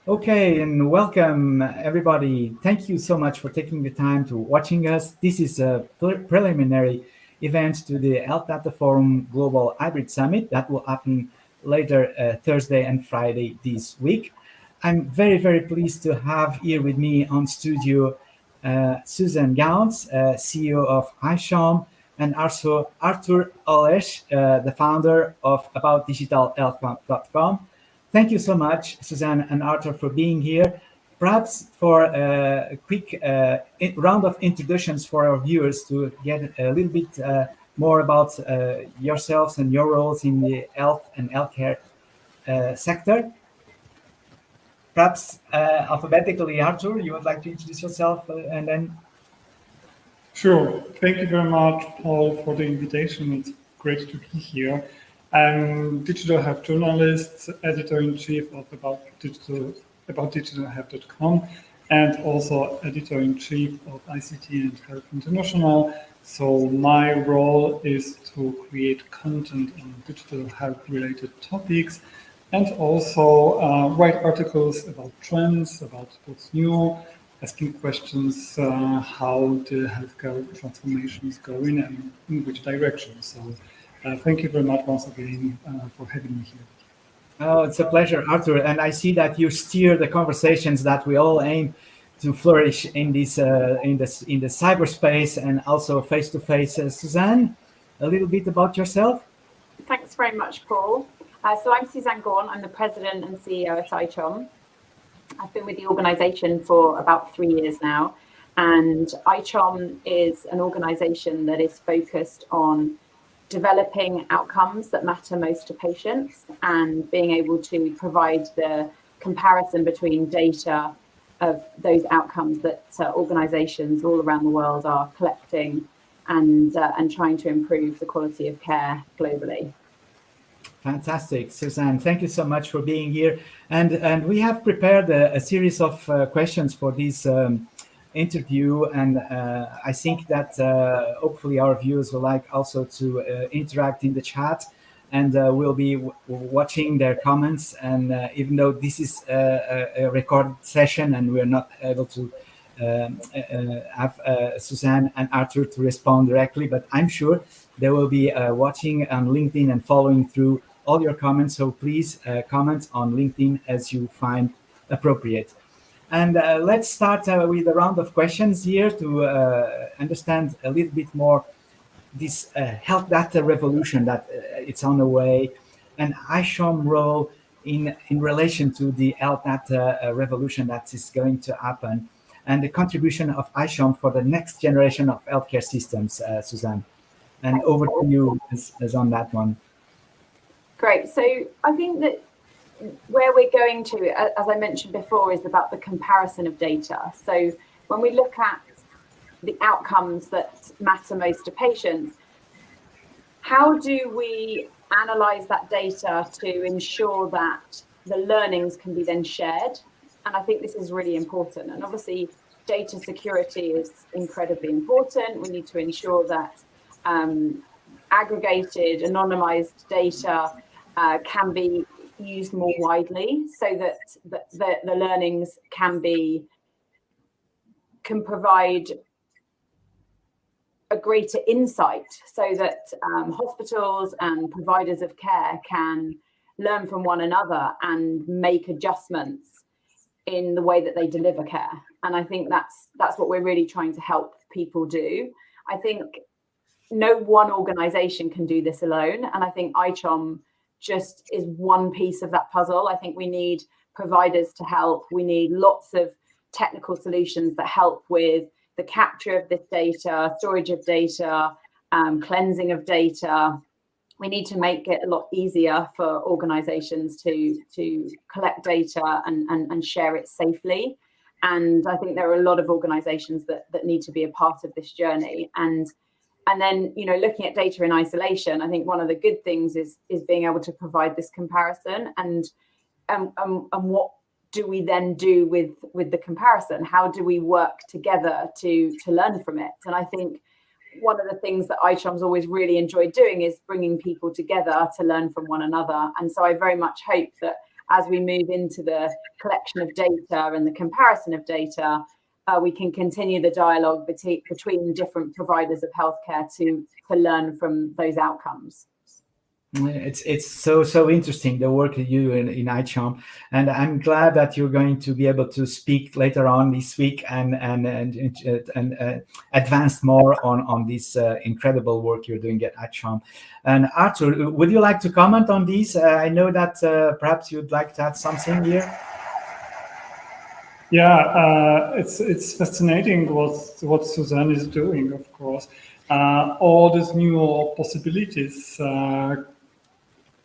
Okay, and welcome everybody. Thank you so much for taking the time to watching us. This is a preliminary event to the Health Data Forum Global Hybrid Summit that will happen later Thursday and Friday this week. I'm very pleased to have here with me on studio Suzanne Gaunt, CEO of ICHOM, and also Artur Olesch, the founder of AboutDigitalHealth.com. Thank you so much, Suzanne and Artur, for being here. Perhaps for a quick round of introductions for our viewers to get a little bit more about yourselves and your roles in the health and healthcare sector. Perhaps alphabetically, Artur, you would like to introduce yourself and then. Sure. Thank you very much, Paul, for the invitation. It's great to be here. I'm digital health journalist, editor-in-chief of AboutDigitalHealth.com, and also editor-in-chief of ICT and Health International. So my role is to create content on digital health-related topics, and also write articles about trends, about what's new, asking questions how the healthcare transformation is going and in which direction. So thank you very much once again for having me here. Oh, it's a pleasure, Artur. And I see that you steer the conversations that we all aim to flourish in this in the cyberspace and also face to face. Suzanne, a little bit about yourself. Thanks very much, Paul. So I'm Suzanne Gaunt. I'm the president and CEO at ICHOM. I've been with the organisation for about 3 years now, and ICHOM is an organisation that is focused on developing outcomes that matter most to patients and being able to provide the comparison between data of those outcomes that organisations all around the world are collecting and trying to improve the quality of care globally. Fantastic, Suzanne. Thank you so much for being here. And we have prepared a series of questions for this interview. And I think that hopefully our viewers will like also to interact in the chat. And we'll be watching their comments. And even though this is a recorded session and we're not able to have Suzanne and Artur to respond directly, but I'm sure they will be watching on LinkedIn and following through all your comments. So please comment on LinkedIn as you find appropriate. And let's start with a round of questions here to understand a little bit more this health data revolution that it's on the way, and ICHOM role in relation to the health data revolution that is going to happen, and the contribution of ICHOM for the next generation of healthcare systems, Suzanne. And over to you as on that one. Great. So I think that where we're going to, as I mentioned before, is about the comparison of data. So when we look at the outcomes that matter most to patients, how do we analyze that data to ensure that the learnings can be then shared? And I think this is really important. And obviously, data security is incredibly important. We need to ensure that aggregated, anonymized data can be used more widely, so that the learnings can provide a greater insight, so that hospitals and providers of care can learn from one another and make adjustments in the way that they deliver care. And I think that's what we're really trying to help people do. I think no one organization can do this alone, and I think ICHOM just is one piece of that puzzle. I think we need providers to help. We need lots of technical solutions that help with the capture of this data, storage of data, cleansing of data. We need to make it a lot easier for organizations to collect data and share it safely. And I think there are a lot of organizations that need to be a part of this journey. And then, looking at data in isolation, I think one of the good things is being able to provide this comparison. And what do we then do with the comparison? How do we work together to learn from it? And I think one of the things that ICHOM's always really enjoyed doing is bringing people together to learn from one another. And so I very much hope that as we move into the collection of data and the comparison of data, we can continue the dialogue between different providers of healthcare to learn from those outcomes. It's so interesting, the work that you do in ICHOM, and I'm glad that you're going to be able to speak later on this week and advance more on this incredible work you're doing at ICHOM. And Artur, would you like to comment on these? I know that perhaps you'd like to add something here. Yeah, it's fascinating what Suzanne is doing, of course. All these new possibilities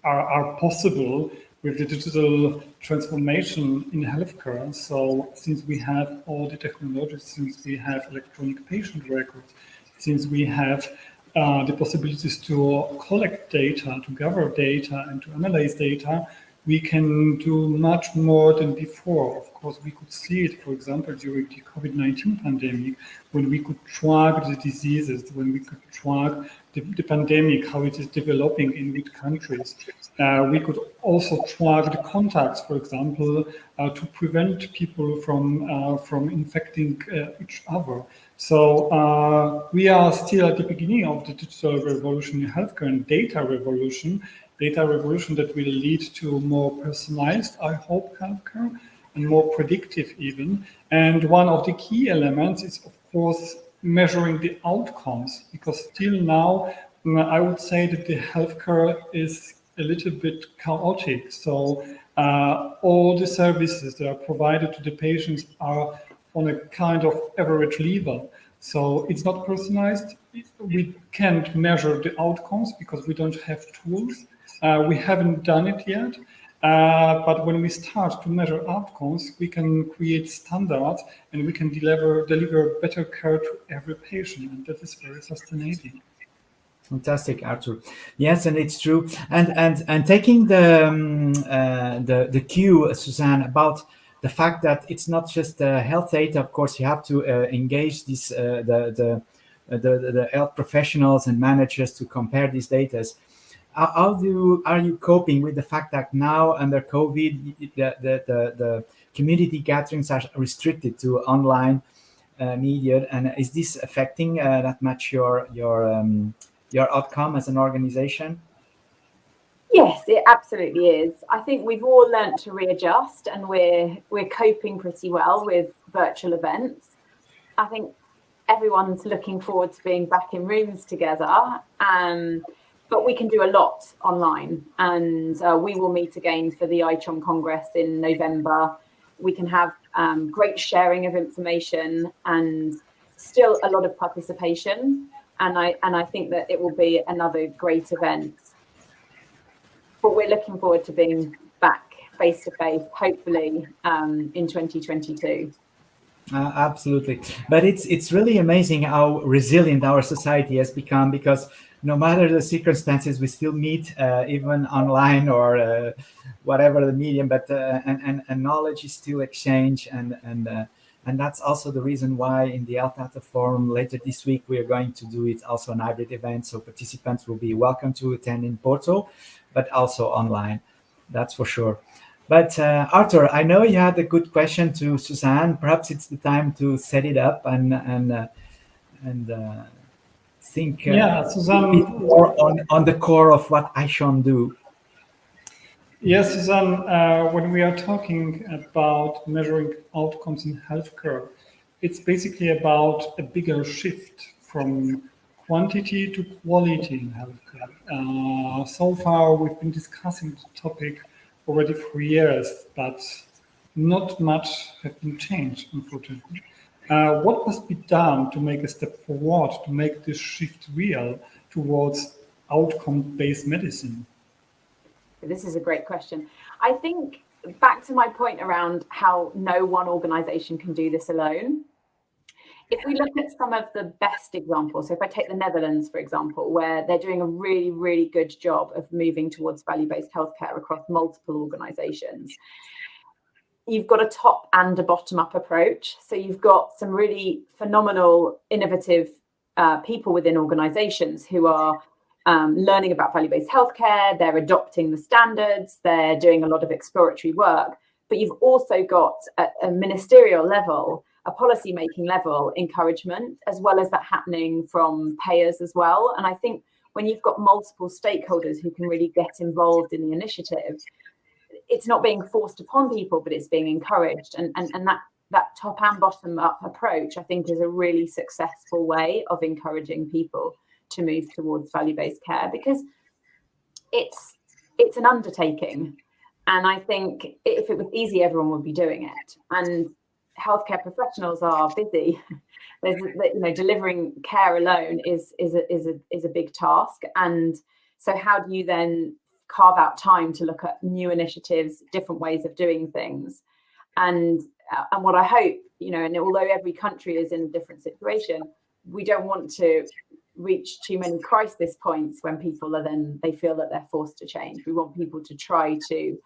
are possible with the digital transformation in healthcare. So since we have all the technologies, since we have electronic patient records, since we have the possibilities to collect data, to gather data, and to analyze data, we can do much more than before. Of course, we could see it, for example, during the COVID-19 pandemic, when we could track the diseases, when we could track the pandemic, how it is developing in which countries. We could also track the contacts, for example, to prevent people from infecting each other. So we are still at the beginning of the digital revolution in healthcare and data revolution that will lead to more personalized, I hope, healthcare and more predictive even. And one of the key elements is, of course, measuring the outcomes, because still now, I would say that the healthcare is a little bit chaotic. So all the services that are provided to the patients are on a kind of average level. So it's not personalized. We can't measure the outcomes because we don't have tools. We haven't done it yet. But when we start to measure outcomes, we can create standards and we can deliver better care to every patient. And that is very fascinating. Fantastic, Artur. Yes, and it's true. And taking the cue, Suzanne, about the fact that it's not just health data. Of course, you have to engage these the health professionals and managers to compare these data. How are you coping with the fact that now under COVID, the community gatherings are restricted to online media, and is this affecting that much your outcome as an organization? Yes, it absolutely is. I think we've all learnt to readjust, and we're coping pretty well with virtual events. I think everyone's looking forward to being back in rooms together, but we can do a lot online, and we will meet again for the ICHOM Congress in November. We can have great sharing of information and still a lot of participation, and I think that it will be another great event. But we're looking forward to being back face to face, hopefully in 2022. Absolutely. But it's really amazing how resilient our society has become, because no matter the circumstances, we still meet even online or whatever the medium, but and knowledge is still exchanged, and that's also the reason why in the Health Data Forum later this week we are going to do it also an hybrid event, so participants will be welcome to attend in Porto, but also online. That's for sure. But Artur, I know you had a good question to Suzanne. Perhaps it's the time to set it up and think Suzanne, more on the core of what ICHOM do. Yes, Suzanne, when we are talking about measuring outcomes in healthcare, it's basically about a bigger shift from quantity to quality in healthcare. So far, we've been discussing the topic already for years, but not much has been changed, unfortunately. What must be done to make a step forward, to make this shift real towards outcome-based medicine? This is a great question. I think back to my point around how no one organization can do this alone. If we look at some of the best examples, so if I take the Netherlands, for example, where they're doing a really, really good job of moving towards value-based healthcare across multiple organizations, you've got a top and a bottom-up approach. So you've got some really phenomenal, innovative people within organizations who are learning about value-based healthcare, they're adopting the standards, they're doing a lot of exploratory work, but you've also got a ministerial level, a policy-making level encouragement, as well as that happening from payers as well. And I think when you've got multiple stakeholders who can really get involved in the initiative, it's not being forced upon people, but it's being encouraged. And that top and bottom up approach, I think, is a really successful way of encouraging people to move towards value-based care, because it's an undertaking. And I think if it was easy, everyone would be doing it. And healthcare professionals are busy. Delivering care alone is a big task. And so how do you then carve out time to look at new initiatives, different ways of doing things? And what I hope, and although every country is in a different situation, we don't want to reach too many crisis points when people they feel that they're forced to change. We want people to try to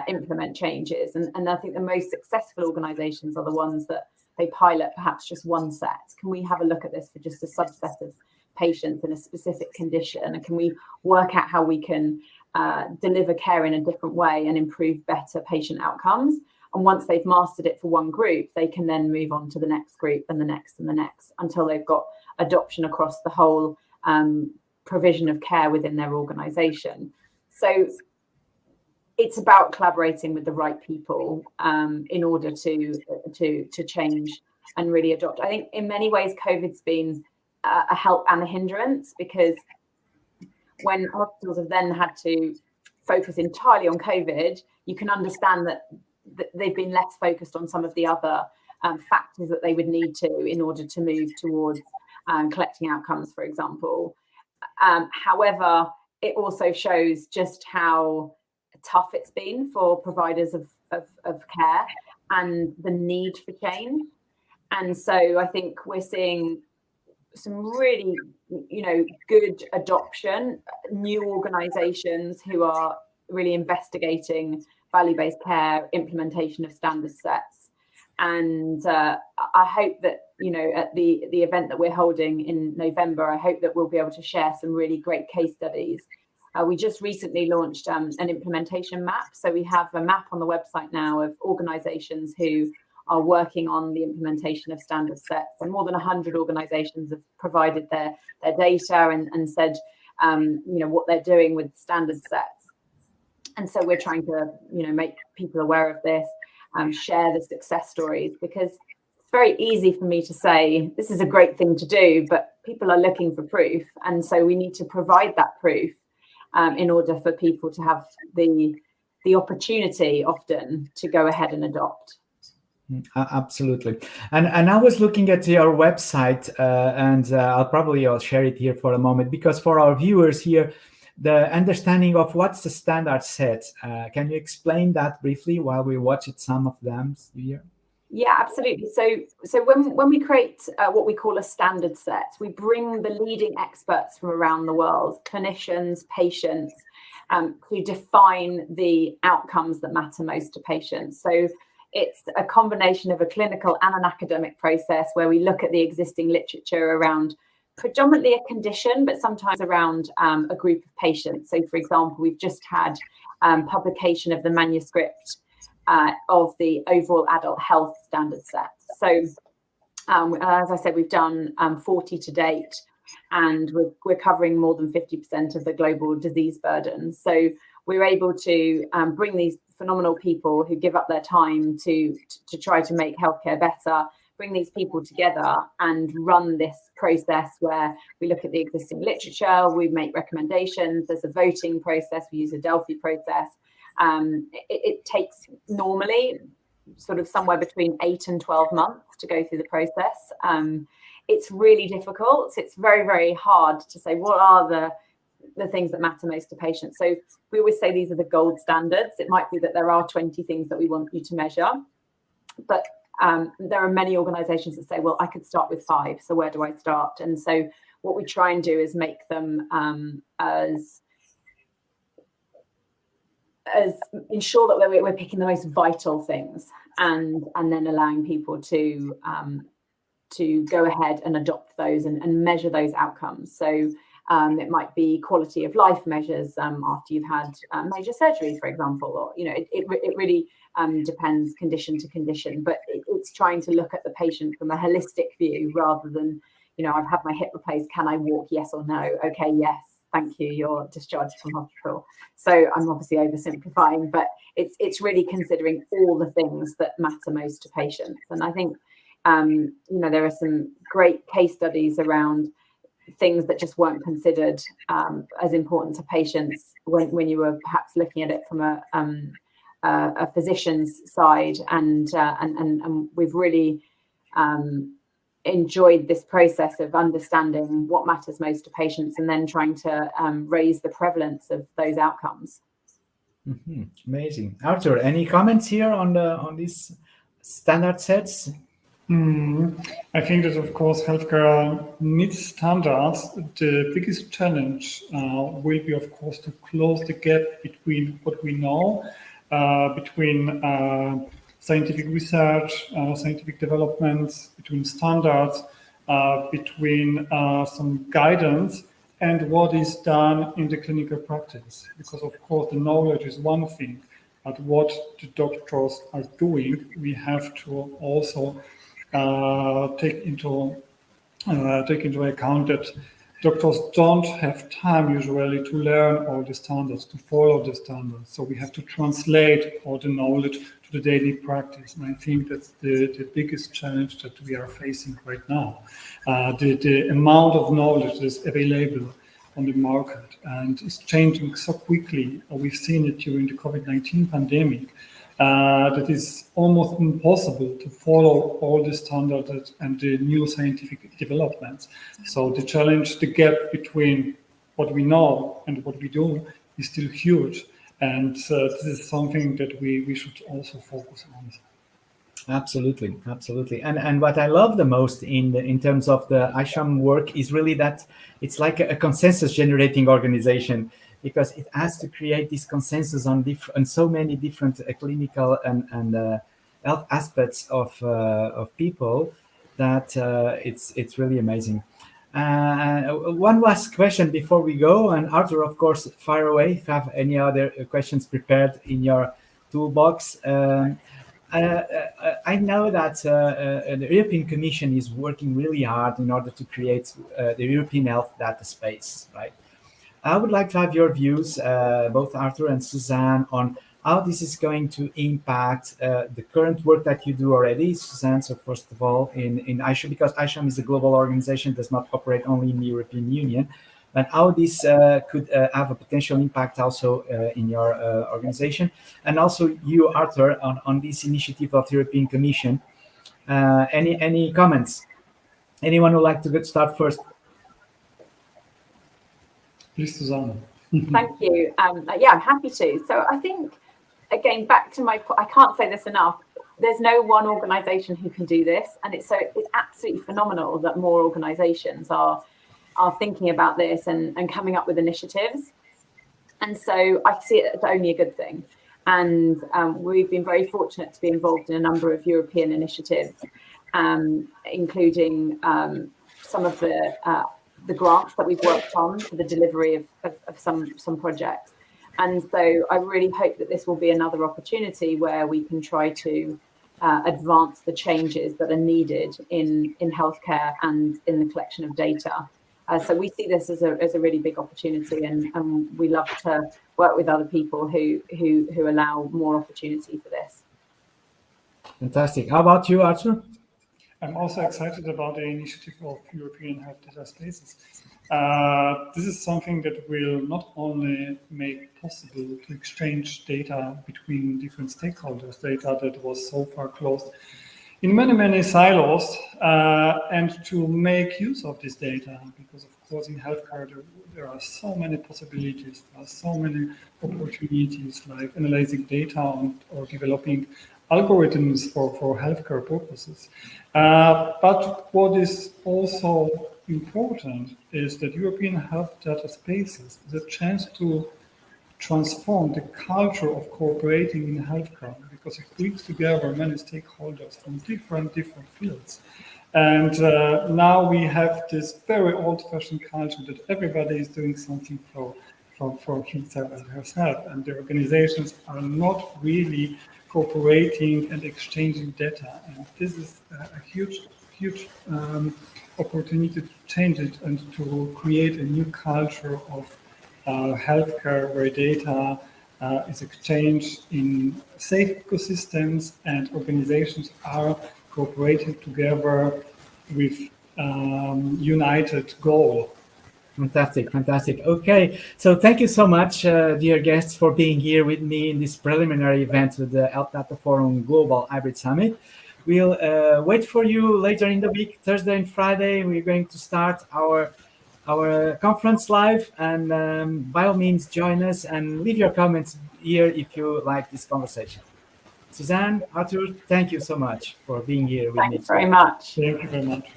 implement changes. And I think the most successful organizations are the ones that they pilot perhaps just one set. Can we have a look at this for just a subset of patients in a specific condition? And can we work out how we can deliver care in a different way and improve better patient outcomes? And once they've mastered it for one group, they can then move on to the next group and the next and the next, until they've got adoption across the whole provision of care within their organization. So it's about collaborating with the right people in order to change and really adopt. I think in many ways, COVID's been a help and a hindrance, because when hospitals have then had to focus entirely on COVID, you can understand that they've been less focused on some of the other factors that they would need to in order to move towards collecting outcomes, for example. However, it also shows just how tough it's been for providers of care and the need for change. And so I think we're seeing some really, good adoption, new organizations who are really investigating value-based care, implementation of standard sets. And I hope that, at the event that we're holding in November, I hope that we'll be able to share some really great case studies. We just recently launched an implementation map. So we have a map on the website now of organizations who are working on the implementation of standard sets. And more than 100 organizations have provided their data and said, what they're doing with standard sets. And so we're trying to, make people aware of this, share the success stories, because it's very easy for me to say, this is a great thing to do, but people are looking for proof. And so we need to provide that proof in order for people to have the opportunity often to go ahead and adopt. Absolutely. And I was looking at your website and I'll share it here for a moment, because for our viewers here, the understanding of what's the standard set. Can you explain that briefly while we watch it, some of them here? Yeah, absolutely. So when we create what we call a standard set, we bring the leading experts from around the world, clinicians, patients, who define the outcomes that matter most to patients. So it's a combination of a clinical and an academic process where we look at the existing literature around predominantly a condition, but sometimes around a group of patients. So, for example, we've just had publication of the manuscript of the overall adult health standard set. So, as I said, we've done 40 to date, and we're covering more than 50% of the global disease burden. So we're able to bring these phenomenal people who give up their time to try to make healthcare better, bring these people together and run this process where we look at the existing literature, we make recommendations, there's a voting process, we use a Delphi process. It takes normally sort of somewhere between 8 and 12 months to go through the process. It's really difficult. It's very, very hard to say what are the things that matter most to patients. So we always say these are the gold standards. It might be that there are 20 things that we want you to measure, but there are many organizations that say, well, I could start with 5. So where do I start? And so what we try and do is make them as ensure that we're picking the most vital things and then allowing people to go ahead and adopt those and measure those outcomes. So It might be quality of life measures after you've had major surgery, for example, or, it really depends condition to condition, but it's trying to look at the patient from a holistic view rather than, I've had my hip replaced, can I walk, yes or no? Okay, yes, thank you, you're discharged from hospital. So I'm obviously oversimplifying, but it's really considering all the things that matter most to patients. And I think, there are some great case studies around things that just weren't considered as important to patients when you were perhaps looking at it from a physician's side, and we've really enjoyed this process of understanding what matters most to patients and then trying to raise the prevalence of those outcomes. Mm-hmm. Amazing. Artur, any comments here on these standard sets? I think that, of course, healthcare needs standards. The biggest challenge will be, of course, to close the gap between what we know, between scientific research, scientific developments, between standards, between some guidance and what is done in the clinical practice. Because, of course, the knowledge is one thing, but what the doctors are doing, we have to also take into account that doctors don't have time usually to learn all the standards, to follow the standards. So we have to translate all the knowledge to the daily practice. And I think that's the biggest challenge that we are facing right now. The amount of knowledge that is available on the market and is changing so quickly. We've seen it during the COVID-19 pandemic. That is almost impossible to follow all the standards and the new scientific developments. So the challenge, the gap between what we know and what we do is still huge. And this is something that we should also focus on. Absolutely. And what I love the most in terms of the ICHOM work is really that it's like a consensus generating organization, because it has to create this consensus on so many different clinical and health aspects of people that it's really amazing. One last question before we go, and Artur, of course, fire away if you have any other questions prepared in your toolbox. I know that the European Commission is working really hard in order to create the European Health Data Space, right? I would like to have your views, both Artur and Suzanne, on how this is going to impact the current work that you do already, Suzanne. So first of all, in ICHOM, because ICHOM is a global organization, does not operate only in the European Union, but how this could have a potential impact also in your organization. And also you, Artur, on this initiative of the European Commission. Any comments? Anyone would like to start first? Please, Suzanne. Thank you. Yeah, I'm happy to. So I think, again, back to I can't say this enough, there's no one organization who can do this. And it's absolutely phenomenal that more organizations are thinking about this and coming up with initiatives. And so I see it as only a good thing. And we've been very fortunate to be involved in a number of European initiatives, including some of the grants that we've worked on for the delivery of some projects. And so I really hope that this will be another opportunity where we can try to advance the changes that are needed in healthcare and in the collection of data. So we see this as a really big opportunity, and we love to work with other people who allow more opportunity for this. Fantastic. How about you, Artur? I'm also excited about the initiative of European Health Data Spaces. This is something that will not only make possible to exchange data between different stakeholders, data that was so far closed in many silos, and to make use of this data, because of course in healthcare there are so many possibilities, there are so many opportunities, like analyzing data or developing algorithms for healthcare purposes. But what is also important is that European Health Data Spaces is a chance to transform the culture of cooperating in healthcare, because it brings together many stakeholders from different fields. And now we have this very old-fashioned culture that everybody is doing something for himself and herself, and the organizations are not really cooperating and exchanging data. And this is a huge opportunity to change it and to create a new culture of healthcare where data is exchanged in safe ecosystems and organizations are cooperating together with united goal. Fantastic, fantastic. Okay, so thank you so much, dear guests, for being here with me in this preliminary event to the Health Data Forum Global Hybrid Summit. We'll wait for you later in the week, Thursday and Friday. We're going to start our conference live, and by all means, join us and leave your comments here if you like this conversation. Suzanne, Artur, thank you so much for being here with me. Thanks very much. Thank you very much.